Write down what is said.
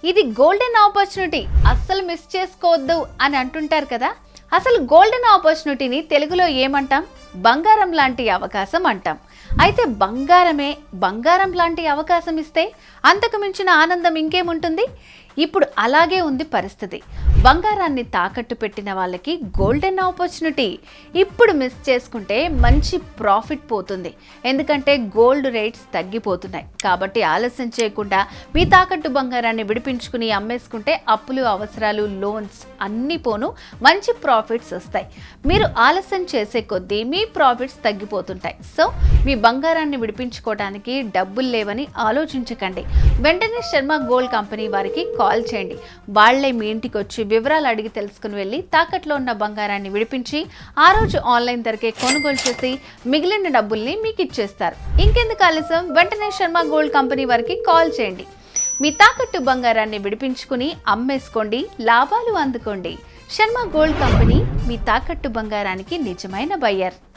ఇది golden opportunity, అస్సలు miss చేసుకోవద్దు అని అంటుంటారు కదా. అసలు గోల్డెన్ ఆపర్చునిటీని తెలుగులో ఏమంటాం? బంగారం లాంటి అవకాశం అంటాం. అయితే బంగారం లాంటి అవకాశం ఇస్తే అంతకు మించిన ఆనందం ఇంకేముంటుంది? ఇప్పుడు అలాగే ఉంది పరిస్థితి. బంగారాన్ని తాకట్టు పెట్టిన వాళ్ళకి గోల్డెన్ ఆపర్చునిటీ. ఇప్పుడు మిస్ చేసుకుంటే మంచి ప్రాఫిట్ పోతుంది. ఎందుకంటే గోల్డ్ రేట్స్ తగ్గిపోతున్నాయి. కాబట్టి ఆలస్యం చేయకుండా మీ తాకట్టు బంగారాన్ని విడిపించుకుని అమ్మేసుకుంటే అప్పులు, అవసరాలు, లోన్స్ అన్నీ పోను మంచి ప్రాఫిట్స్ వస్తాయి. మీరు ఆలస్యం చేసే కొద్దీ మీ ప్రాఫిట్స్ తగ్గిపోతుంటాయి. సో మీ బంగారాన్ని విడిపించుకోవడానికి డబ్బులు లేవని ఆలోచించకండి. వెంటనే శర్మ గోల్డ్ కంపెనీ వారికి కాల్ చేయండి. వాళ్లే మీ ఇంటికి వచ్చి వివరాలు అడిగి తెలుసుకుని వెళ్ళి తాకట్లో ఉన్న బంగారాన్ని విడిపించి ఆ రోజు ఆన్లైన్ ధరకే కొనుగోలు చేసి మిగిలిన డబ్బుల్ని మీకు ఇచ్చేస్తారు. ఇంకెందుకు ఆలస్యం, వెంటనే శర్మ గోల్డ్ కంపెనీ వారికి కాల్ చేయండి. మీ తాకట్టు బంగారాన్ని విడిపించుకుని అమ్మేసుకోండి, లాభాలు అందుకోండి. శర్మ గోల్డ్ కంపెనీ మీ తాకట్టు బంగారానికి నిజమైన బయ్యర్.